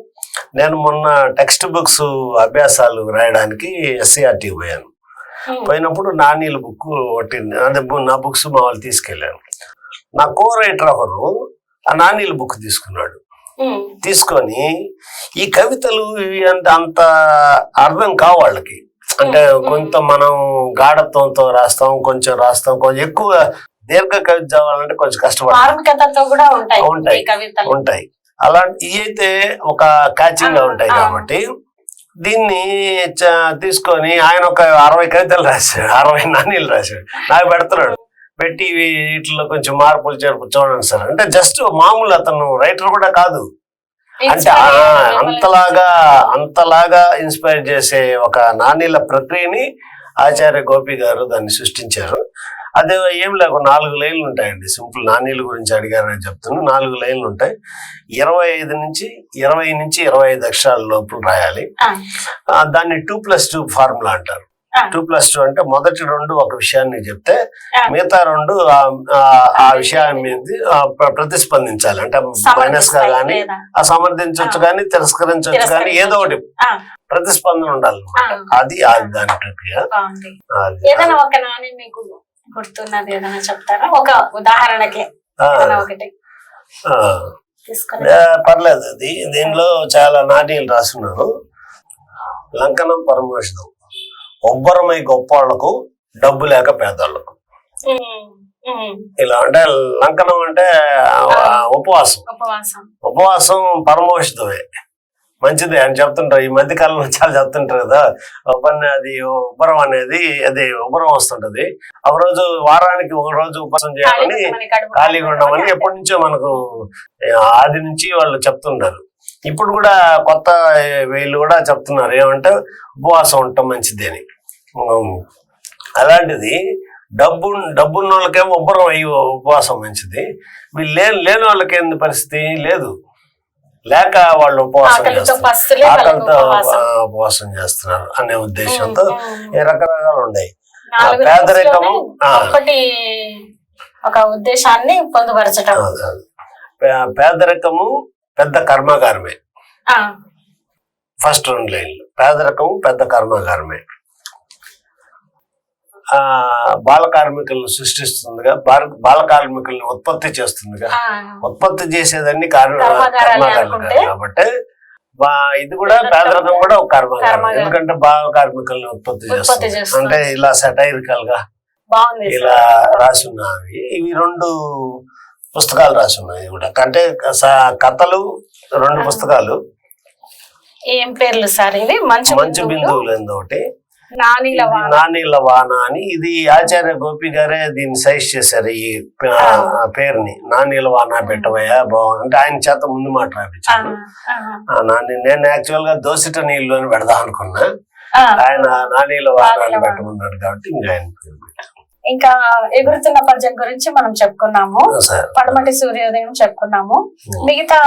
నేను మొన్న టెక్స్ట్ బుక్స్ అభ్యాసాలు రాయడానికి SCRT పోయాను. పోయినప్పుడు నాణీల బుక్ ఒకటి, అదే నా బుక్స్ మా వాళ్ళు తీసుకెళ్ళాను. నా కో-రైటర్ ఒకరు ఆ నాణీల బుక్ తీసుకున్నాడు. తీసుకొని ఈ కవితలు ఇవి అంటే అంత అర్థం కావు వాళ్ళకి. అంటే కొంత మనం గాఢత్వంతో రాస్తాం, కొంచెం ఎక్కువ దీర్ఘ కవిత చదవాలంటే కొంచెం కష్టపడతాం. ఉంటాయి అలాంటి ఇవి అయితే ఒక క్యాచింగ్ గా ఉంటాయి. కాబట్టి దీన్ని తీసుకొని ఆయన ఒక 60 కవితలు రాశాడు, 60 నాణీలు రాశాడు, నాకు పెడుతున్నాడు. పెట్టి వీటిలో కొంచెం మార్పులు చేర్పు చూడండి సార్ అంటే. జస్ట్ మామూలు అతను రైటర్ కూడా కాదు, అంటే అంతలాగా ఇన్స్పైర్ చేసే ఒక నాణీల ప్రక్రియని ఆచార్య గోపి గారు దాన్ని సృష్టించారు. అదే ఏం లేక 4 లైన్లు ఉంటాయండి. సింపుల్ నాణీల గురించి అడిగారని చెప్తున్నా. 4 లైన్లు ఉంటాయి. 20 నుంచి 25 అక్షరాల లోపల రాయాలి. దాన్ని 2+2 ఫార్ములా అంటారు. 2+2 అంటే మొదటి 2 ఒక విషయాన్ని చెప్తే మిగతా 2 ఆ విషయాన్ని మీద ప్రతిస్పందించాలి. అంటే మైనస్ గా గానీ సమర్థించవచ్చు కానీ తిరస్కరించవచ్చు కానీ ఏదో ఒకటి ప్రతిస్పందన ఉండాలి. అది దాని ప్రక్రియ. ఏదైనా ఒక నాణ్యం మీకు గుర్తున్నది ఏదైనా చెప్తారా? ఒక ఉదాహరణకి ఒకటి పర్లేదు. దీనిలో చాలా నాణ్యాలు రాస్తున్నాను. లంకనం పరమోషితం. ఒబ్బరమై గొప్పవాళ్లకు డబ్బు లేక పేదవాళ్ళకు. ఇలా అంటే లంకనం అంటే ఉపవాసం పరమోషితమే, మంచిది అని చెప్తుంటారు. ఈ మధ్య కాలంలో చాలా చెప్తుంటారు కదా. అది ఉబ్బరం అనేది అది ఉబ్బరం వస్తుంటది. ఒక రోజు వారానికి ఒక రోజు ఉపవాసం చేయాలని ఖాళీగా ఉండమని ఎప్పటి నుంచో మనకు ఆది నుంచి వాళ్ళు చెప్తుంటారు. ఇప్పుడు కూడా కొత్త వీళ్ళు కూడా చెప్తున్నారు ఏమంటే ఉపవాసం ఉండటం మంచిది అని. అలాంటిది డబ్బున్న వాళ్ళకేమో ఉబ్బరం అయ్యి ఉపవాసం మంచిది. వీళ్ళు లేని వాళ్ళకేంది పరిస్థితి లేదు, లేక వాళ్ళు ఉపవాసం చేస్తారు, ఆకలితో ఉపవాసం చేస్తున్నారు అనే ఉద్దేశంతో రకరకాలు ఉన్నాయి. పేదరికము ఒక ఉద్దేశాన్ని పొందుపరచడం. పేదరికము పెద్ద కర్మాగారమే. ఫస్ట్ 2 లైన్లు పేదరికము పెద్ద కర్మాగారమే. బాల కార్మికులను సృష్టిస్తుందిగా, బాల కార్మికుల్ని ఉత్పత్తి చేస్తుందిగా. ఉత్పత్తి చేసేదాన్ని కర్మాగారాలు కాబట్టి ఇది కూడా పేదరికం కూడా ఒక కర్మాగారం. ఎందుకంటే బాల కార్మికుల్ని ఉత్పత్తి చేస్తుంది. అంటే ఇలా సెటైరికల్ గా ఇలా రాసి ఉన్నవి. ఇవి 2 పుస్తకాలు రాసి ఉన్నాయి కూడా. అంటే కథలు 2 పుస్తకాలు. ఏం పేర్లు సార్ ఇవి? మంచు బిందువులు ఒకటి, నానీల వాన అని. ఇది ఆచార్య గోపి గారే దీన్ని సజెస్ట్ చేశారు. ఈ పేరుని నానీల వాన పెట్టవయ్యా బాగుంది అంటే ఆయన చేత ముందు మాట రాపించాను. నేను యాక్చువల్ గా దోసిట నీళ్ళు అని పెడదాం అనుకున్నా. ఆయన నానీల వాన అని పెట్టమన్నాడు కాబట్టి ఇంకా ఆయన పేరు పెట్టాను. ఇంకా ఎగురుతున్న పద్యం గురించి మనం చెప్పుకున్నాము, పడమటి సూర్యోదయం చెప్పుకున్నాము. మిగతా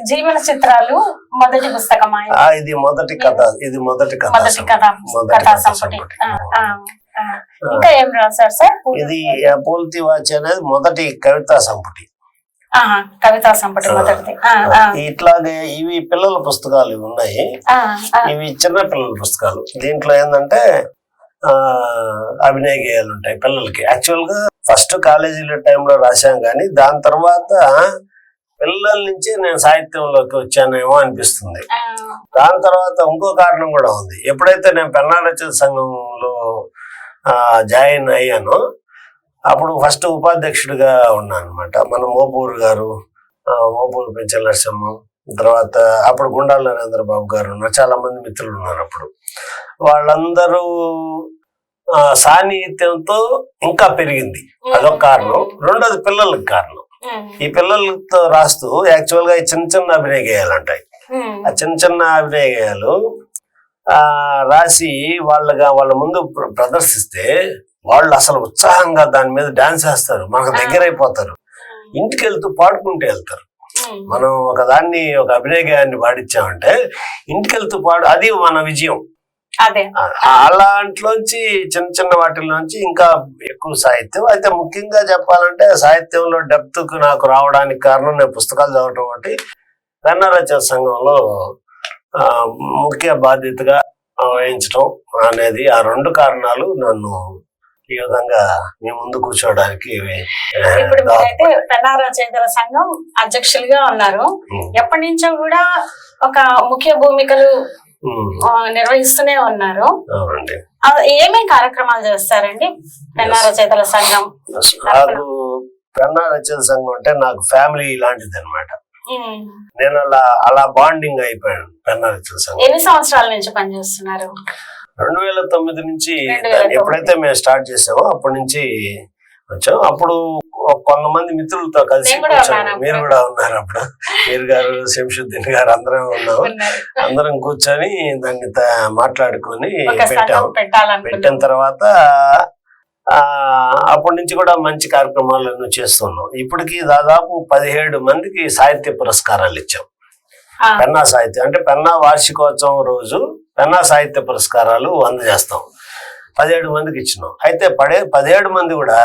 జీవన చిత్రాలు మొదటి పుస్తకం. ఇది మొదటి కథ. ఇది మొదటి కథా సంపుటి. ఇంకా ఏం రాశారు సార్? ఇది పూల్తి వాచ్ అనేది మొదటి కవితా సంపుటి. కవితా సంపుటి మొదటిది. ఇట్లాగే ఇవి పిల్లల పుస్తకాలు ఉన్నాయి. ఇవి చిన్న పిల్లల పుస్తకాలు. దీంట్లో ఏంటంటే అభినయ గేయాలు ఉంటాయి పిల్లలకి. యాక్చువల్ గా ఫస్ట్ కాలేజీల టైంలో రాశాం కానీ దాని తర్వాత పిల్లల నుంచి నేను సాహిత్యంలోకి వచ్చానేమో అనిపిస్తుంది. దాని తర్వాత ఇంకో కారణం కూడా ఉంది. ఎప్పుడైతే నేను పెన్నా రచయిత సంఘంలో జాయిన్ అయ్యానో అప్పుడు ఫస్ట్ ఉపాధ్యక్షుడిగా ఉన్నాను అనమాట. మన మోపూరు గారు, మోపూరు పెంచల నరసింహం, తర్వాత అప్పుడు గుండాల నరేంద్ర బాబు గారు ఉన్నారు. చాలా మంది మిత్రులు ఉన్నారు. అప్పుడు వాళ్ళందరూ సాన్నిహిత్యంతో ఇంకా పెరిగింది. అదొక కారణం. రెండోది పిల్లలకి కారణం. ఈ పిల్లలతో రాస్తూ యాక్చువల్ గా చిన్న అభినయ గేయాలు ఉంటాయి. ఆ చిన్న అభినయ గేయాలు రాసి వాళ్ళ ముందు ప్రదర్శిస్తే వాళ్ళు అసలు ఉత్సాహంగా దాని మీద డాన్స్ వేస్తారు, మనకు దగ్గర అయిపోతారు. ఇంటికి వెళ్తూ పాడుకుంటూ వెళ్తారు. మనం ఒక అభినయ గేయాన్ని పాడించామంటే ఇంటికి వెళ్తూ అది మన విజయం. అలాంట్లోంచి చిన్న వాటిల్లోంచి ఇంకా ఎక్కువ సాహిత్యం. అయితే ముఖ్యంగా చెప్పాలంటే సాహిత్యంలో డెప్త్ కు నాకు రావడానికి కారణం నేను పుస్తకాలు చదవటం ఒకటి, పెన్నా రచయిత సంఘంలో ముఖ్య బాధ్యతగా వహించడం అనేది. ఆ 2 కారణాలు నన్ను ఈ విధంగా మీ ముందు కూర్చోవడానికి. ఇప్పుడు మీరైతే పెన్నా రచయితల సంఘం అధ్యక్షులుగా ఉన్నారు. ఎప్పటి నుంచో కూడా ఒక ముఖ్య భూమికలు నిర్వహిస్తూనే ఉన్నారు. ఏమేమి కార్యక్రమాలు చేస్తారండి పెన్నా రచయితల సంఘం? నాకు పెన్నా రచయితల సంఘం అంటే నాకు ఫ్యామిలీ లాంటిది అనమాట. నేను అలా బాండింగ్ అయిపోయాను పెన్నా రచయితల సంఘం. ఎన్ని సంవత్సరాల నుంచి పనిచేస్తున్నారు? 2009 నుంచి ఎప్పుడైతే మేము స్టార్ట్ చేసామో అప్పటి నుంచి వచ్చాం. అప్పుడు కొంతమంది మిత్రులతో కలిసి నేను కూడా కూర్చొని, ఉన్నాను మీరు కూడా ఉన్నారు అప్పుడు, మీరు గారు, శంషుద్దీన్ గారు అందరం ఉన్నాం. అందరం కూర్చొని దాన్ని మాట్లాడుకొని పెట్టాం. పెట్టిన తర్వాత అప్పటి నుంచి కూడా మంచి కార్యక్రమాలను చేస్తున్నాం. ఇప్పటికి దాదాపు 17 మందికి సాహిత్య పురస్కారాలు ఇచ్చాం. పెన్నా సాహిత్యం అంటే పెన్నా వార్షికోత్సవం రోజు పెన్నా సాహిత్య పురస్కారాలు అందజేస్తాం. 17 మందికి ఇచ్చినాం. అయితే 17 మంది కూడా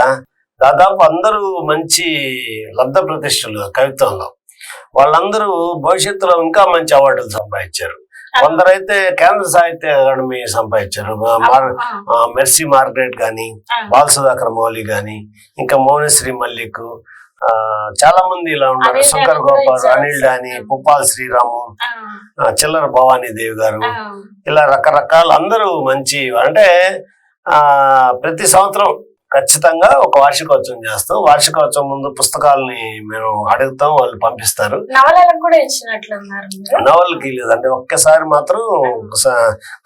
దాదాపు అందరూ మంచి లబ్ధ ప్రతిష్టలు కవిత్వంలో. వాళ్ళందరూ భవిష్యత్తులో ఇంకా మంచి అవార్డులు సంపాదించారు. కొందరైతే కేంద్ర సాహిత్య అకాడమీ సంపాదించారు. మెర్సీ మార్గరెట్ గాని, బాలసుధాకర్ మౌలి గాని, ఇంకా మౌనశ్రీ మల్లిక్, చాలా మంది ఇలా ఉన్నారు. శంకర్ గోపాల్, అనిల్ డాని, పుప్పాల్ శ్రీరాము, చిల్లర భవానీదేవి గారు, ఇలా రకరకాల అందరూ మంచి. అంటే ప్రతి సంవత్సరం ఖచ్చితంగా ఒక వార్షికోత్సవం చేస్తాం. వార్షికోత్సవం ముందు పుస్తకాలని మేము అడుగుతాం, వాళ్ళు పంపిస్తారు. నవలలకు కూడా ఇచ్చినట్లున్నారు. నవలకి లేదంటే ఒక్కసారి మాత్రం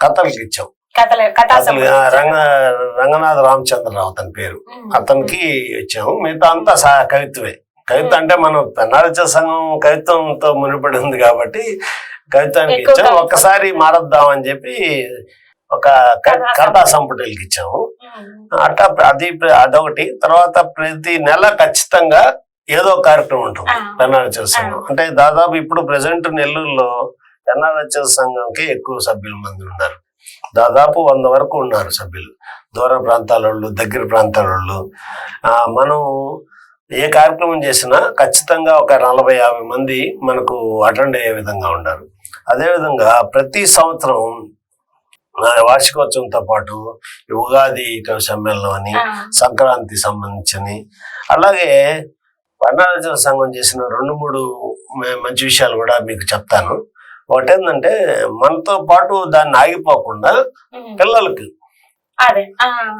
కథలకి ఇచ్చాం. రంగనాథ రామచంద్రరావు అతని పేరు, అతనికి ఇచ్చాము. మిగతా అంతా కవిత్వే. కవిత్వం అంటే మనం పెన్నారచన సంఘం కవిత్వంతో మునిపడి ఉంది కాబట్టి కవిత్వానికి ఇచ్చాము. ఒక్కసారి మారద్దామని చెప్పి ఒక కథా సంపుటికి ఇచ్చాము. అట్లా అదొకటి. తర్వాత ప్రతి నెల ఖచ్చితంగా ఏదో కార్యక్రమం ఉంటుంది పెన్నారచన సంఘం. అంటే దాదాపు ఇప్పుడు ప్రెసెంట్ నెల్లూరులో పెన్నారచన సంఘంకి ఎక్కువ సభ్యుల మంది ఉన్నారు. దాదాపు 100 వరకు ఉన్నారు సభ్యులు. దూర ప్రాంతాల వాళ్ళు, దగ్గర ప్రాంతాల వాళ్ళు. మనం ఏ కార్యక్రమం చేసినా ఖచ్చితంగా ఒక 40-50 మంది మనకు అటెండ్ అయ్యే విధంగా ఉన్నారు. అదేవిధంగా ప్రతి సంవత్సరం వార్షికోత్సవంతో పాటు ఉగాది కవి సమ్మేళనం అని, సంక్రాంతి సంబంధించి, అలాగే పెన్నారచన సంఘం చేసిన 2-3 మంచి విషయాలు కూడా మీకు చెప్తాను. ఒకటి ఏంటంటే మనతో పాటు దాన్ని ఆగిపోకుండా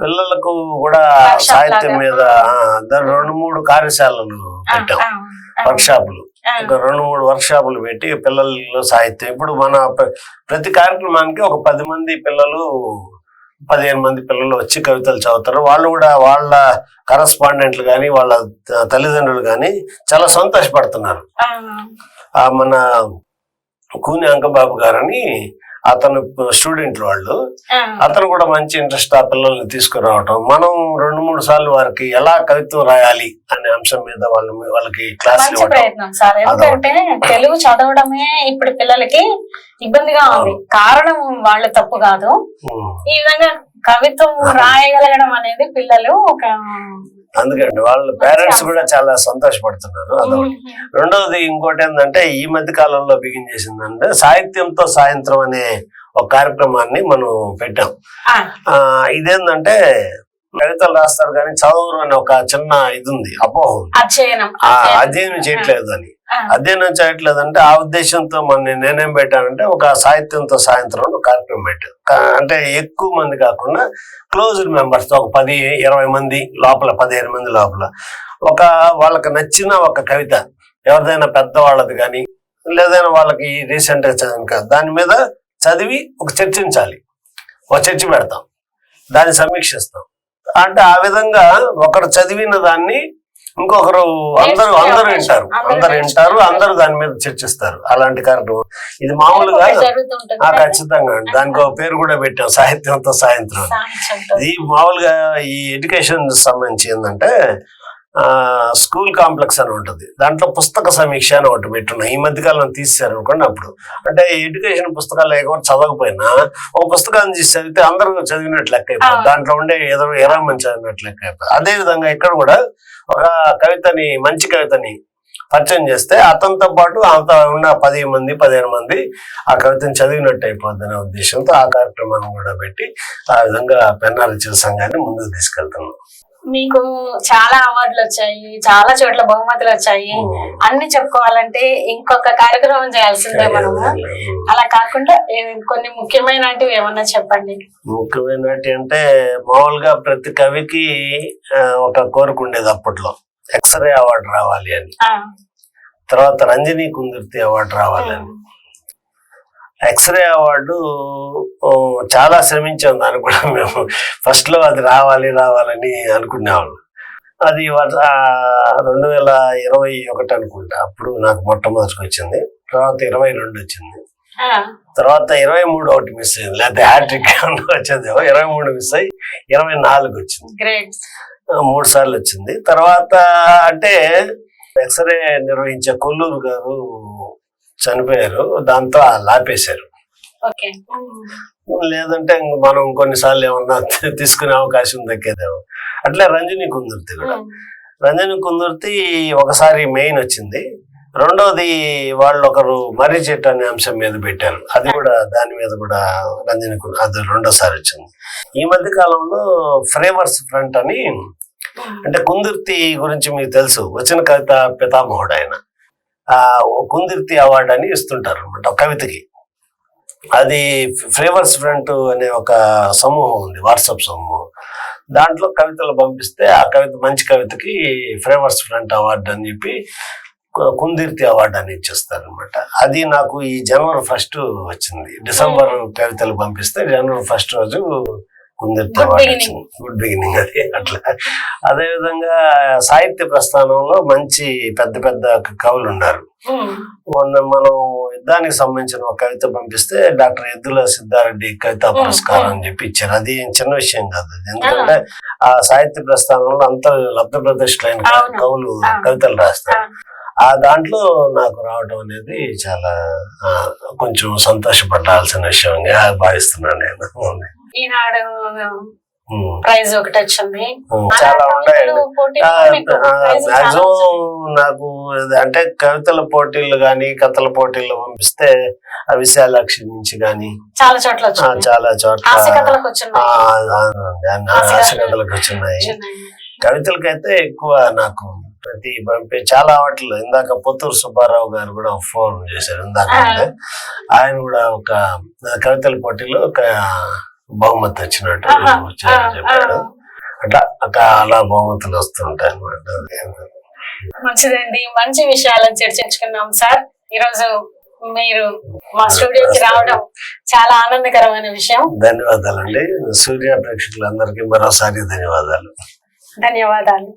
పిల్లలకు కూడా సాహిత్యం మీద 2-3 కార్యశాలలు పెట్టాం. వర్క్ షాపులు, ఇంకా 2-3 వర్క్ షాపులు పెట్టి పిల్లల్లో సాహిత్యం. ఇప్పుడు మన ప్రతి కార్యక్రమానికి ఒక 10 మంది పిల్లలు, 15 మంది పిల్లలు వచ్చి కవితలు చదువుతారు. వాళ్ళు కూడా వాళ్ళ కరస్పాండెంట్లు కానీ, వాళ్ళ తల్లిదండ్రులు కానీ చాలా సంతోషపడుతున్నారు. మన కూని అంకబాబు గారని అతను స్టూడెంట్ వాళ్ళు, అతను కూడా మంచి ఇంట్రెస్ట్ ఆ పిల్లల్ని తీసుకురావటం. మనం 2-3 సార్లు వారికి ఎలా కవిత్వం రాయాలి అనే అంశం మీద వాళ్ళకి క్లాసులు ప్రయత్నం సార్. ఎందుకంటే తెలుగు చదవడమే ఇప్పుడు పిల్లలకి ఇబ్బందిగా ఉంది. కారణం వాళ్ళ తప్పు కాదు. ఈ విధంగా కవిత్వం రాయగలగడం అనేది పిల్లలు ఒక అందుకండి వాళ్ళ పేరెంట్స్ కూడా చాలా సంతోషపడుతున్నారు. అదొకటి. రెండవది ఇంకోటి ఏంటంటే ఈ మధ్య కాలంలో బిగిన్ చేసిందంటే సాహిత్యంతో సాయంత్రం అనే ఒక కార్యక్రమాన్ని మనం పెట్టాం. ఇదేంటంటే కవితలు రాస్తారు కానీ చదువురు అని ఒక చిన్న ఇది ఉంది, అపోహ ఉంది. అధ్యయనం చేయట్లేదు అని. అధ్యయనం చేయట్లేదంటే ఆ ఉద్దేశంతో నేనేం పెట్టానంటే ఒక సాహిత్యంతో సాయంత్రం కార్యక్రమం పెట్టాను. అంటే ఎక్కువ మంది కాకుండా క్లోజ్డ్ మెంబర్స్ ఒక 10-20 మంది లోపల, 15 మంది లోపల వాళ్ళకి నచ్చిన ఒక కవిత ఎవరిదైనా పెద్దవాళ్ళది కానీ లేదైనా వాళ్ళకి రీసెంట్ గా చదివిన దాని మీద చదివి ఒక చర్చించాలి. ఒక చర్చ పెడతాం, దాన్ని సమీక్షిస్తాం. అంటే ఆ విధంగా ఒకరు చదివిన దాన్ని ఇంకొకరు అందరూ వింటారు, అందరూ దాని మీద చర్చిస్తారు. అలాంటి కార్యక్రమం ఇది మామూలుగా ఖచ్చితంగా అండి. దానికి ఒక పేరు కూడా పెట్టాం, సాహిత్యంతో సాయంత్రం. ఇది మామూలుగా ఈ ఎడ్యుకేషన్ సంబంధించి ఏంటంటే స్కూల్ కాంప్లెక్స్ అని ఉంటుంది. దాంట్లో పుస్తక సమీక్ష అని ఒకటి పెట్టున్నాయి. ఈ మధ్యకాలం తీశారు అనుకోండి. అప్పుడు అంటే ఎడ్యుకేషన్ పుస్తకాలు లేకపోతే చదవకపోయినా ఒక పుస్తకాన్ని తీసి చదివితే అందరూ చదివినట్లు లెక్క అయిపోతుంది. దాంట్లో ఉండే 20 మంది చదివినట్లు లెక్క అయిపోతుంది. అదే విధంగా ఇక్కడ కూడా ఒక మంచి కవితని పరిచయం చేస్తే అతనితో పాటు అంత ఉన్న 10-15 మంది ఆ కవితని చదివినట్టు అయిపోద్ది అనే ఉద్దేశంతో ఆ కార్యక్రమాన్ని కూడా పెట్టి ఆ విధంగా పెన్నారచన సంఘాన్ని ముందుకు తీసుకెళ్తున్నాం. మీకు చాలా అవార్డులు వచ్చాయి, చాలా చోట్ల బహుమతులు వచ్చాయి. అన్ని చెప్పుకోవాలంటే ఇంకొక కార్యక్రమం చేయాల్సిందే మనము. అలా కాకుండా కొన్ని ముఖ్యమైనవి ఏమన్నా చెప్పండి. ముఖ్యమైనటి అంటే మామూలుగా ప్రతి కవికి ఒక కోరిక ఉండేది అప్పట్లో, ఎక్స్రే అవార్డు రావాలి అని. తర్వాత రంజనీ కుందుర్తి అవార్డు రావాలి అని. ఎక్స్రే అవార్డు చాలా శ్రమించాం. దాన్ని కూడా మేము ఫస్ట్ లో అది రావాలని అనుకునేవాళ్ళం. అది 2021 అనుకుంటా, అప్పుడు నాకు మొట్టమొదటికి వచ్చింది. తర్వాత 22 వచ్చింది. ఆ, తర్వాత 23 ఒకటి మిస్ అయింది, లేకపోతే హ్యాట్రిక్ వచ్చేది. 23 మిస్ అయ్యి 24 వచ్చింది. గ్రేట్. 3 సార్లు వచ్చింది. తర్వాత అంటే ఎక్స్రే నిర్వహించే కొల్లూరు గారు చనిపోయారు, దాంతో లాపేశారు. ఓకే. లేదంటే ఇంక మనం కొన్నిసార్లు ఏమన్నా తీసుకునే అవకాశం దక్కేదేమో. అట్లా రంజని కుందుర్తి కూడా. రంజని కుందుర్తి ఒకసారి మెయిన్ వచ్చింది, రెండోది వాళ్ళు ఒకరు మర్రి చెట్టు అనే అంశం మీద పెట్టారు, అది కూడా దాని మీద కూడా రంజని అది రెండోసారి వచ్చింది. ఈ మధ్య కాలంలో ఫ్రేమర్స్ ఫ్రంట్ అని, అంటే కుందుర్తి గురించి మీకు తెలుసు, వచ్చిన కవిత పితామహుడు ఆయన. కుందుర్తి అవార్డు అని ఇస్తుంటారు అనమాట కవితకి. అది ఫ్రేమర్స్ ఫ్రంట్ అనే ఒక సమూహం ఉంది, వాట్సాప్ సమూహం. దాంట్లో కవితలు పంపిస్తే ఆ కవిత మంచి కవితకి ఫ్రేమర్స్ ఫ్రంట్ అవార్డు అని చెప్పి కుందుర్తి అవార్డు అని ఇచ్చేస్తారు అనమాట. అది నాకు ఈ జనవరి 1 వచ్చింది. డిసెంబర్ కవితలు పంపిస్తే జనవరి 1 రోజు కుందుర్తి అవార్డు వచ్చింది. గుడ్ బిగినింగ్ అది. అట్లా అదేవిధంగా సాహిత్య ప్రస్థానంలో మంచి పెద్ద పెద్ద కవులు ఉన్నారు. మొన్న మనం యుద్ధానికి సంబంధించిన ఒక కవిత పంపిస్తే డాక్టర్ ఎద్దుల సిద్ధారెడ్డి కవితా పురస్కారం అని చెప్పి ఇచ్చారు. అది చిన్న విషయం కాదు, ఎందుకంటే ఆ సాహిత్య ప్రస్థానంలో అంత లబ్ధ ప్రతిష్ఠులైన కవులు కవితలు రాస్తారు. ఆ దాంట్లో నాకు రావడం అనేది చాలా కొంచెం సంతోషపడాల్సిన విషయంగా భావిస్తున్నాను నేను. ఈనాడు ప్రైజ్ ఒకటి వచ్చింది. చాలా ఉన్నాయండి. మాక్సిమం నాకు అంటే కవితల పోటీలు గాని కథల పోటీలు పంపిస్తే విశాలాక్షి నుంచి గాని చాలా చోట్ల చాలా చోట్ల హాస్య కథలకు వచ్చినాయి. కవితలకైతే ఎక్కువ నాకు ప్రతి పంపే చాలా వాటిలో. ఇందాక పొత్తూరు సుబ్బారావు గారు కూడా ఫోన్ చేశారు ఇందాక, ఆయన కూడా ఒక కవితల పోటీలో ఒక బహుమతి వచ్చినట్టు చెప్పాడు. అట్లా అలా బహుమతులు వస్తుంటాయి అన్నమాట. మంచిదండి, మంచి విషయాలను చర్చించుకున్నాం సార్. ఈరోజు మీరు మా స్టూడియోకి రావడం చాలా ఆనందకరమైన విషయం. ధన్యవాదాలండి. సూర్య ప్రేక్షకులందరికీ మరోసారి ధన్యవాదాలు. ధన్యవాదాలు.